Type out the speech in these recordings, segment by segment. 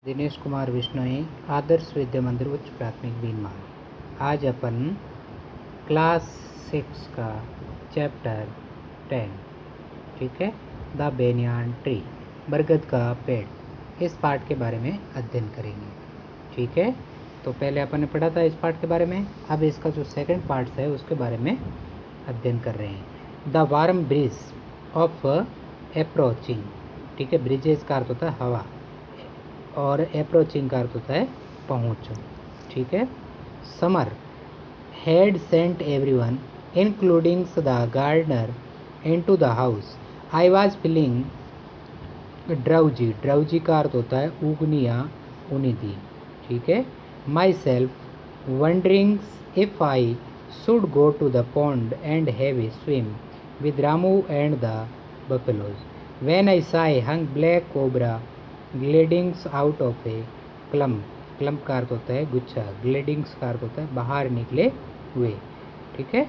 दिनेश कुमार बिश्नोई, आदर्श विद्या मंदिर उच्च प्राथमिक बीनमाल। आज अपन क्लास 6 का चैप्टर 10, ठीक है, द बेनियान ट्री, बरगद का पेड़, इस पार्ट के बारे में अध्ययन करेंगे। ठीक है, तो पहले अपन ने पढ़ा था इस पार्ट के बारे में, अब इसका जो सेकंड पार्ट है उसके बारे में अध्ययन कर रहे हैं। The warm bridge of approaching, ठीक है, ब्रिजेज का अर्थ होता है हवा और अप्रोचिंग का अर्थ होता है पहुँच। ठीक है, summer had sent everyone including the gardener into the house. I was feeling drowsy, drowsy का अर्थ होता है ऊगनी या उनिदी। ठीक है, my self wondering if I should go to the pond and have a swim with Ramu and the buffaloes when I saw a hung black cobra gliding out of a clump, clump का अर्थ होता है गुच्छा, ग्लेडिंग्स का अर्थ होता है बाहर निकले हुए। ठीक है,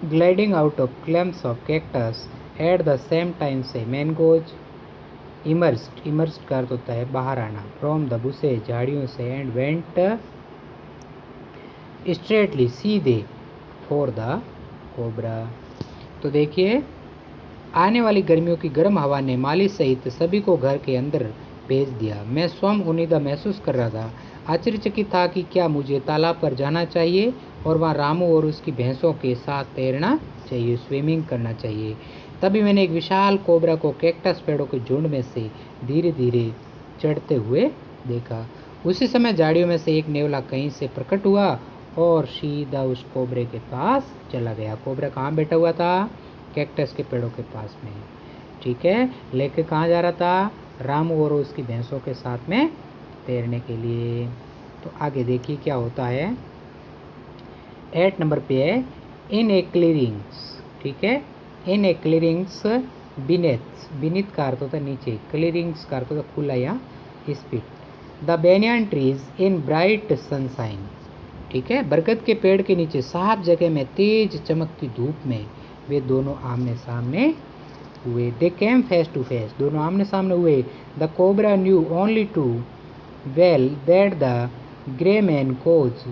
gliding out of clumps of cactus at the same time से मैंगोज इमर्स्ड, इमर्स्ड का अर्थ होता है बाहर आना, फ्रॉम द बुशे, झाड़ियों से, एंड वेंट स्ट्रेटली सीधे फॉर द कोबरा। तो देखिए, आने वाली गर्मियों की गर्म हवा ने माली सहित सभी को घर के अंदर भेज दिया। मैं स्वयं उम्मीदा महसूस कर रहा था, आश्चर्यचकित था कि क्या मुझे तालाब पर जाना चाहिए और वहाँ रामू और उसकी भैंसों के साथ तैरना चाहिए, स्विमिंग करना चाहिए। तभी मैंने एक विशाल कोबरा को कैक्टस पेड़ों के झुंड में से धीरे धीरे चढ़ते हुए देखा। उसी समय झाड़ियों में से एक नेवला कहीं से प्रकट हुआ और सीधा उस कोबरे के पास चला गया। कोबरा कहाँ बैठा हुआ था? कैक्टस के पेड़ों के पास में। ठीक है, लेके कहाँ जा रहा था? रामू और उसकी भैंसों के साथ में तैरने के लिए। तो आगे देखिए क्या होता है। 8 नंबर पे है इन ए क्लियरिंग्स। ठीक है, इन ए क्लियरिंग्स बीनेथ, बीनीथ का अर्थ होता है नीचे, क्लियरिंग्स का अर्थ होता है खुला या speed. The banyan trees in bright sunshine. ठीक है, बरगद के पेड़ के नीचे साफ जगह में तेज चमकती धूप में वे दोनों आमने सामने हुए। They came face to face, दोनों आमने सामने हुए। The cobra knew only too well that the grey man cause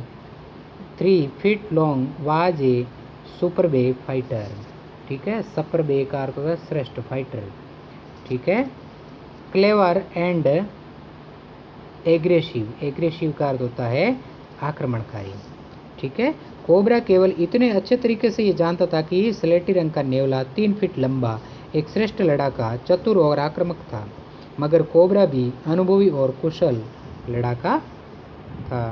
3 feet long was a superb fighter. ठीक है, सुपर बे का अर्थ होता है श्रेष्ठ फाइटर। ठीक है, क्लेवर एंड एग्रेसिव, एग्रेसिव का अर्थ होता है आक्रमणकारी। ठीक है, कोबरा केवल इतने अच्छे तरीके से ये जानता था कि स्लेटी रंग का नेवला 3 फीट लंबा एक श्रेष्ठ लड़ाका, चतुर और आक्रामक था, मगर कोबरा भी अनुभवी और कुशल लड़ाका था।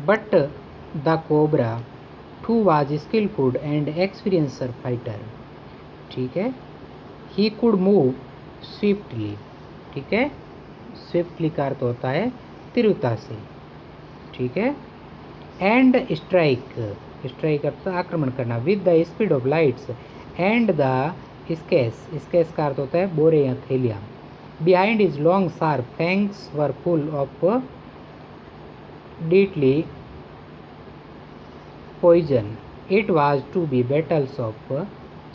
But the cobra too was skilful and experienced fighter. ठीक है, ही कुड मूव स्विफ्टली। ठीक है, स्विफ्टली का अर्थ होता है तीव्रता से। ठीक है, एंड स्ट्राइक, स्ट्राइक अर्थ आक्रमण करना, with the speed of lights and the sacs, sacs का अर्थ होता है बोरे या थैलियाँ। Behind is long sharp fangs were full of deadly poison. It was to be battles of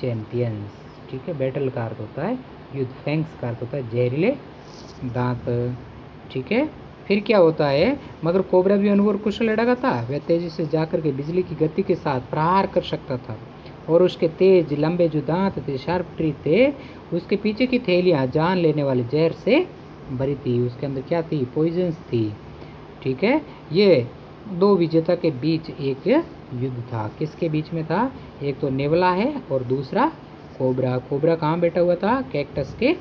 champions. ठीक है, बैटल का अर्थ होता है युद्ध, फैंग्स का अर्थ होता है जहरीले दांत। ठीक है, फिर क्या होता है, मगर कोबरा भी अनुभव और कुशल लड़ाका था। वह तेजी से जाकर के बिजली की गति के साथ प्रहार कर सकता था और उसके तेज लंबे जो दांत थे, शार्प ट्री थे, उसके पीछे की थैलियाँ जान लेने वाले जहर से भरी थी। उसके अंदर क्या थी? पॉइजन्स थी। ठीक है, ये दो विजेता के बीच एक युद्ध था। किसके बीच में था? एक तो नेवला है और दूसरा कोबरा। कोबरा कहाँ बैठा हुआ था? कैक्टस के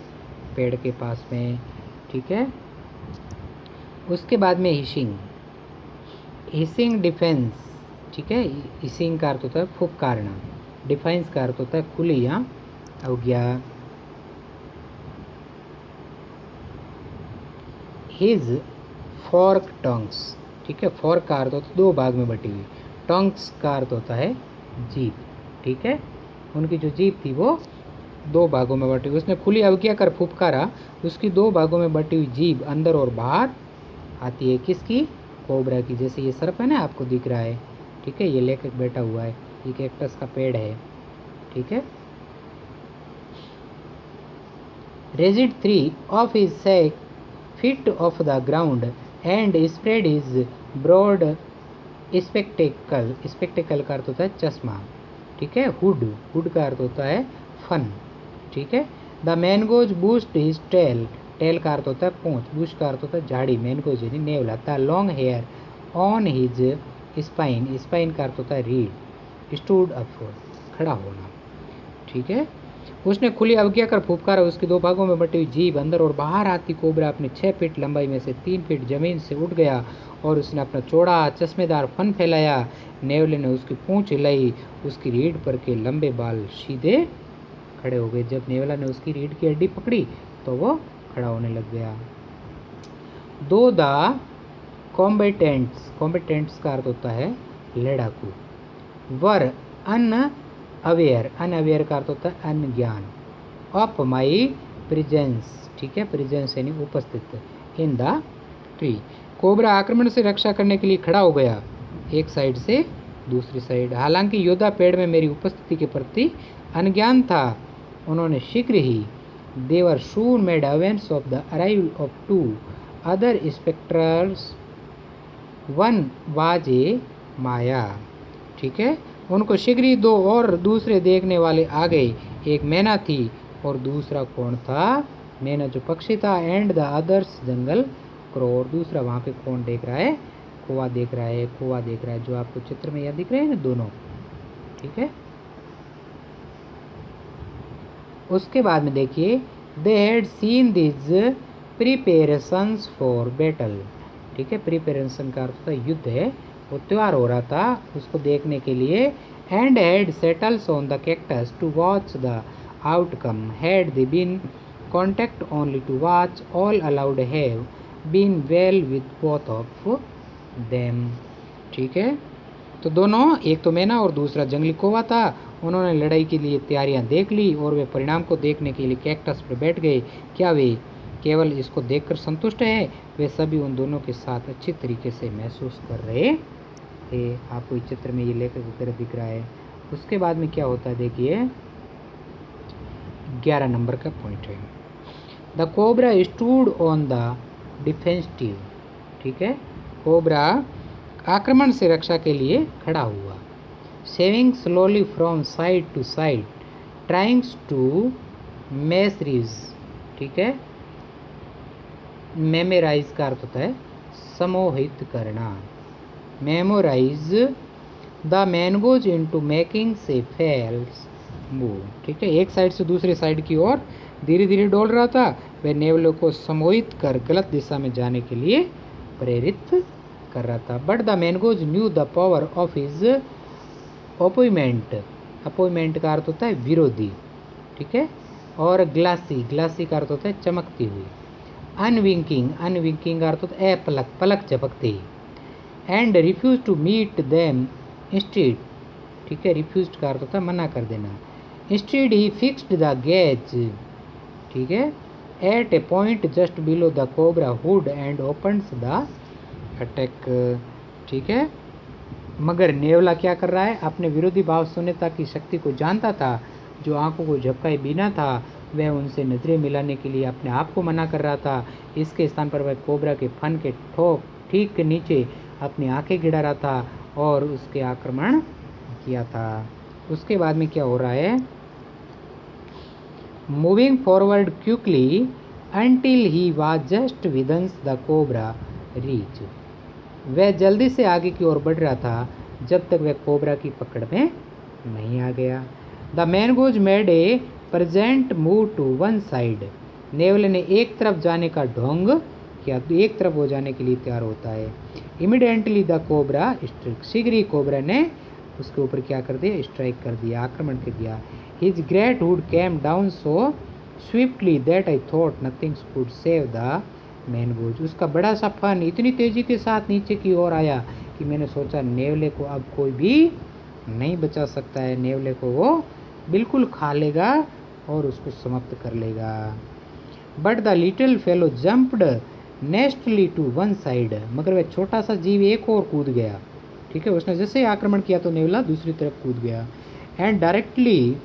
पेड़ के पास में। ठीक है, उसके बाद में हिसिंग, हिसिंग डिफेंस। ठीक है, हिसिंग का अर्थ होता है फुफकारना, डिफेंस का अर्थ होता है खुली या अवज्ञा। His fork tongues. ठीक है, फॉर्क का अर्थ होता है 2 भाग में बटी हुई, टंग्स का अर्थ होता है जीभ। ठीक है, उनकी जो जीभ थी वो 2 भागों में बटी हुई, उसने खुली अवज्ञा कर फुफकारा। उसकी 2 भागों में बटी हुई जीभ अंदर और बाहर आती है। किसकी? कोबरा की। जैसे ये सर्प है ना, आपको दिख रहा है। ठीक है, ये लेकर बैठा हुआ है, ये कैक्टस का पेड़ है। ठीक है, raised 3 of his feet off the ground and spread his broad spectacle. Spectacled का अर्थ होता है चश्मा, ठीक है। हुड का अर्थ होता है फन, ठीक है। द मैनगोज बूस्ट हिज टेल का अर्थ होता है पूंछ, बुश का अर्थ होता है झाड़ी, मैनगोज यानी नेवला। The long hair on his spine का अर्थ होता है रीढ़। स्टूड अप खड़ा होना, ठीक है। उसने खुली अवज्ञा कर फुफकारा, उसके 2 भागों में बटी हुई जीभ अंदर और बाहर आती कोबरा अपने 6 फीट लंबाई में से 3 फीट जमीन से उठ गया और उसने अपना चौड़ा चश्मेदार फन फैलाया। नेवले ने उसकी पूंछ हिलाई, उसकी रीढ़ पर के लंबे बाल सीधे खड़े हो गए। जब नेवला ने उसकी रीढ़ की हड्डी पकड़ी तो वो खड़ा होने लग गया। दो द कॉम्बेटेंट्स का अर्थ होता है लड़ाकू। वर अनअवेयर का अर्थ होता है अनज्ञान। ऑफ माई प्रेजेंस, ठीक है, प्रेजेंस यानी उपस्थित। इन द ट्री, कोबरा आक्रमण से रक्षा करने के लिए खड़ा हो गया एक साइड से दूसरी साइड। हालांकि योद्धा पेड़ में मेरी उपस्थिति के प्रति अनज्ञान था, उन्होंने शीघ्र ही they were sure made awareness of the arrival of 2 other spectators, one was a myna, ठीक है। उनको शीघ्र ही 2 और दूसरे देखने वाले आ गए, एक मैना थी और दूसरा कौन था, मैना जो पक्षी था। And the others jungle crow, और दूसरा वहाँ पे कौन देख रहा है, कौवा देख रहा है, जो आपको चित्र में यह दिख रहे हैं ना दोनों, ठीक है। उसके बाद में देखिए, they had seen this प्रिपेरेशंस for battle, ठीक है। प्रिपेरेशन का अर्थ है युद्ध है, वो त्योहार हो रहा था उसको देखने के लिए। And had settles on the cactus to watch the outcome, had they been contact only to watch, all allowed have been well with both of them, ठीक है। तो दोनों, एक तो मैना और दूसरा जंगली कौवा था, उन्होंने लड़ाई के लिए तैयारियां देख ली और वे परिणाम को देखने के लिए कैक्टस पर बैठ गए। क्या वे केवल इसको देखकर संतुष्ट है, वे सभी उन दोनों के साथ अच्छी तरीके से महसूस कर रहे थे। आपको इस चित्र में ये लेकर की तरह दिख रहा है। उसके बाद में क्या होता है देखिए, 11 नंबर का पॉइंट है, the cobra stood on the defensive, ठीक है। कोबरा आक्रमण से रक्षा के लिए खड़ा हुआ। Swaying slowly from side to side, trying to mesmerise, ठीक है। मेमोराइज का अर्थ होता है समोहित करना। Memorise the mongoose into making से फेल्स मूव, ठीक है। एक साइड से दूसरे साइड की ओर धीरे धीरे डोल रहा था, वह नेवलों को समोहित कर गलत दिशा में जाने के लिए प्रेरित कर रहा था। But the mongoose knew the power of his appointment का अर्थ होता है विरोधी, ठीक है। और ग्लासी का अर्थ होता है चमकती हुई। अनविंकिंग का अर्थ होता है पलक झपकते ही। And refuse to meet them instead, ठीक है। रिफ्यूज का अर्थ होता है मना कर देना। Instead he fixed the gaze, ठीक है, at a point just below the cobra hood and opens the attack, ठीक है। मगर नेवला क्या कर रहा है, अपने विरोधी भाव शून्यता की शक्ति को जानता था, जो आंखों को झपकाए बिना था, वह उनसे नजरें मिलाने के लिए अपने आप को मना कर रहा था। इसके स्थान पर वह कोबरा के फन के ठोक ठीक नीचे अपनी आंखें गिरा रहा था और उसके आक्रमण किया था। उसके बाद में क्या हो रहा है, moving forward quickly until he was just within the cobra reach, वह जल्दी से आगे की ओर बढ़ रहा था जब तक वह कोबरा की पकड़ में नहीं आ गया। The mongoose made a present move to one side, नेवले ने एक तरफ जाने का ढोंग किया, तो एक तरफ हो जाने के लिए तैयार होता है। इमीडिएटली द कोबरा स्ट्राइक, शीघ्र ही कोबरा ने उसके ऊपर क्या कर दिया, स्ट्राइक कर दिया, आक्रमण कर दिया। His great hood came down so swiftly that I thought nothing could save the mongoose, उसका बड़ा सा फन इतनी तेजी के साथ नीचे की ओर आया कि मैंने सोचा नेवले को अब कोई भी नहीं बचा सकता है, नेवले को वो बिल्कुल खा लेगा और उसको समाप्त कर लेगा। But the little fellow jumped neatly to one side, मगर वह छोटा सा जीव एक और कूद गया, ठीक है। उसने जैसे ही आक्रमण किया तो नेवला दूसरी तरफ कूद गया। And directly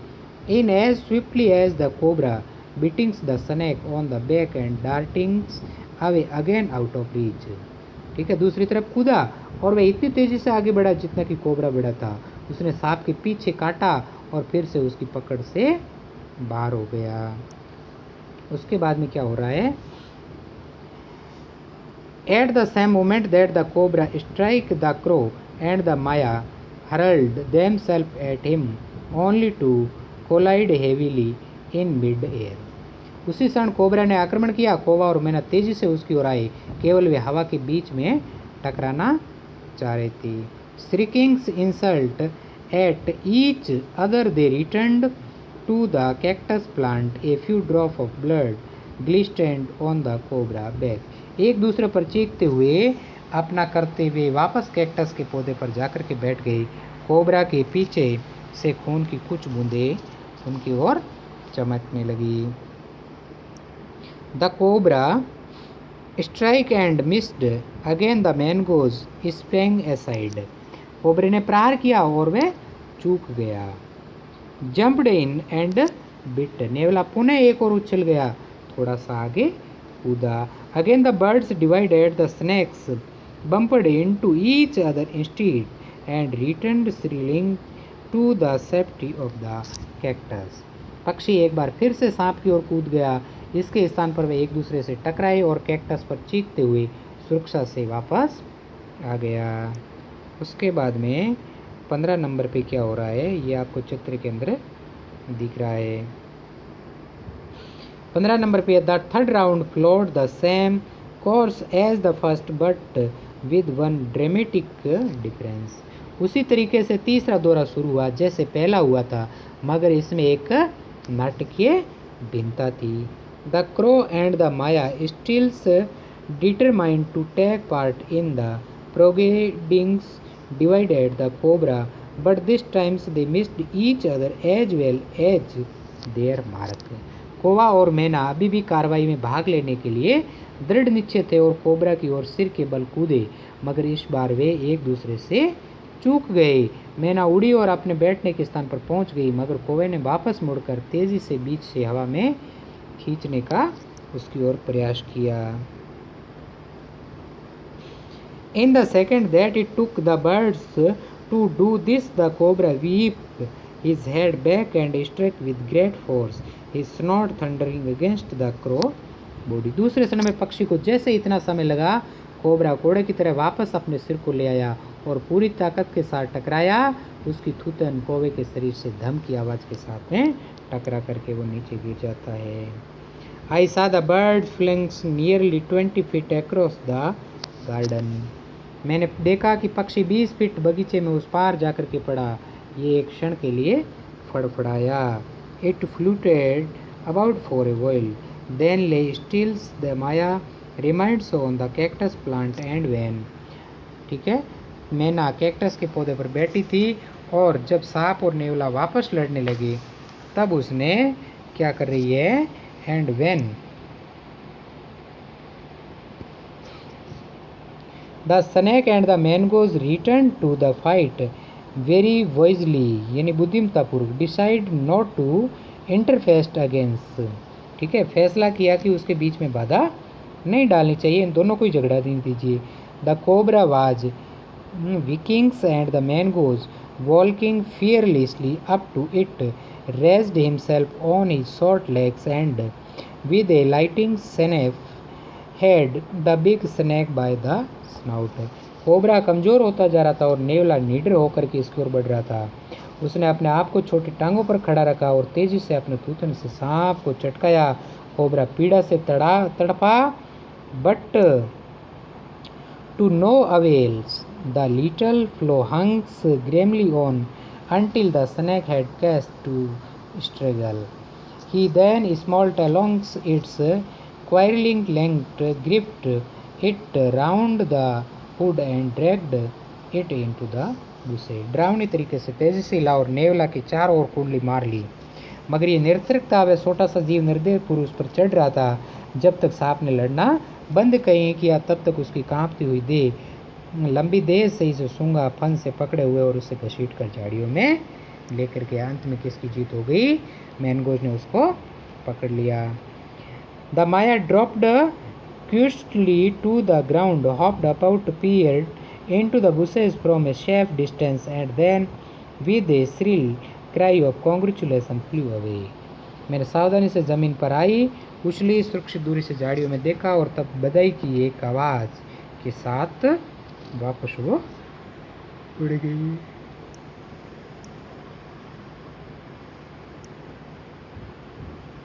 in as swiftly as the cobra beatings the snake on the back and dartings away again out of reach. ठीक है, दूसरी तरफ कूदा और वह इतनी तेजी से आगे बढ़ा जितना कि कोबरा बढ़ा था। उसने सांप के पीछे काटा और फिर से उसकी पकड़ से बाहर हो गया। उसके बाद में क्या हो रहा है? At the same moment that the cobra strike the crow and the Maya hurled themselves at him only to collide heavily in mid-air। उसी क्षण कोबरा ने आक्रमण किया। कौवा और मैना तेजी से उसकी ओर आए, केवल वे हवा के बीच में टकराना चाह रहे थे। Shrieking insult at each other they returned to the cactus plant. A few drop of blood glistened on the cobra back. एक दूसरे पर चीखते हुए अपना करते हुए वापस कैक्टस के पौधे पर जाकर के बैठ गए। कोबरा के पीछे से खून की कुछ बूंदें उनकी ओर चमकने लगी। The cobra strike and missed again the mongoose sprang aside. कोबरे ने प्रहार किया और वह चूक गया। Jumped in and bit. नेवला पुनः एक और उछल गया, थोड़ा सा आगे कूदा। Again the birds divided, the snakes bumped into each other instead and returned shrilling to the safety of the cactus। पक्षी एक बार फिर से सांप की ओर कूद गया। इसके स्थान पर वे एक दूसरे से टकराए और कैक्टस पर चीखते हुए सुरक्षा से वापस आ गया। उसके बाद में 15 नंबर पे क्या हो रहा है ये आपको चित्र के अंदर दिख रहा है। 15 नंबर पे the third round followed the same course as the first but with one dramatic difference. उसी तरीके से तीसरा दौरा शुरू हुआ जैसे पहला हुआ था, मगर इसमें एक नाटकीय भिन्नता थी। The crow and the myna stills determined to take part in the proceedings divided the cobra but this times they missed each other as well as their mark. कौवा और मैना अभी भी कार्रवाई में भाग लेने के लिए दृढ़ निश्चय थे और कोबरा की ओर सिर के बल कूदे, मगर इस बार वे एक दूसरे से चूक गए। मैना उड़ी और अपने बैठने के स्थान पर पहुंच गई, मगर कौवे ने वापस मुड़कर तेजी से बीच से हवा में खींचने का उसकी ओर प्रयास किया। In the second that it took the birds to do this the cobra whip his head back and struck with great force, his snort thundering against the crow body। दूसरे क्षण में पक्षी को जैसे इतना समय लगा, कोबरा कोड़े की तरह वापस अपने सिर को ले आया और पूरी ताकत के साथ टकराया। उसकी थूथन कौवे के शरीर से धम की आवाज़ के साथ में टकरा करके वो नीचे गिर जाता है। I saw the bird flings nearly 20 feet across the garden। मैंने देखा कि पक्षी 20 फीट बगीचे में उस पार जाकर के पड़ा। ये एक क्षण के लिए फड़फड़ाया। It fluttered about for a while then lay stills the myna reminds on the cactus plant and when. ठीक है, मैना कैक्टस के पौधे पर बैठी थी और जब सांप और नेवला वापस लड़ने लगे तब उसने क्या कर रही है, and when the snake and the mongoose return to the fight very wisely, यानी बुद्धिमत्तापूर्वक decide not to interfere against. ठीक है, फैसला किया कि उसके बीच में बाधा नहीं डालनी चाहिए, इन दोनों को ही झगड़ा नहीं दीजिए। The cobra was weakening and the mongoose walking fearlessly up to it raised himself on his short legs and with a lightning snap head the big snack by the snout. Cobra कमज़ोर होता जा रहा था और नेवला निडर होकर के इसकी ओर बढ़ रहा था। उसने अपने आप को छोटी टांगों पर खड़ा रखा और तेजी से अपने थूथन से सांप को चटकाया। कोबरा पीड़ा से तड़पा but to no avails. The little fellow hangs grimly on until the snake had cast to struggle. He then smote along its coiling length, gripped it round the hood and dragged it into the bushes। डरावनी तरीके से तेजी से हिला और नेवला की चारों ओर कुंडली मार ली, मगर ये निरर्थक था। वह छोटा सा जीव निर्दय पुरुष पर चढ़ रहा था। जब तक सांप ने लड़ना बंद कहीं किया तब तक उसकी कांपती हुई देह लंबी देर से इसे सूंगा फन से पकड़े हुए और उसे घसीट कर झाड़ियों में लेकर के अंत में किसकी जीत हो गई, मैंगोज ने उसको पकड़ लिया। The myna dropped quickly to the ground, hopped about, peered into the bushes from a safe distance, and then with a shrill cry of congratulation flew away. मैंने सावधानी से जमीन पर आई, उछली, सुरक्षित दूरी से झाड़ियों में देखा और तब बधाई की एक आवाज के साथ वापस वो उड़ गई।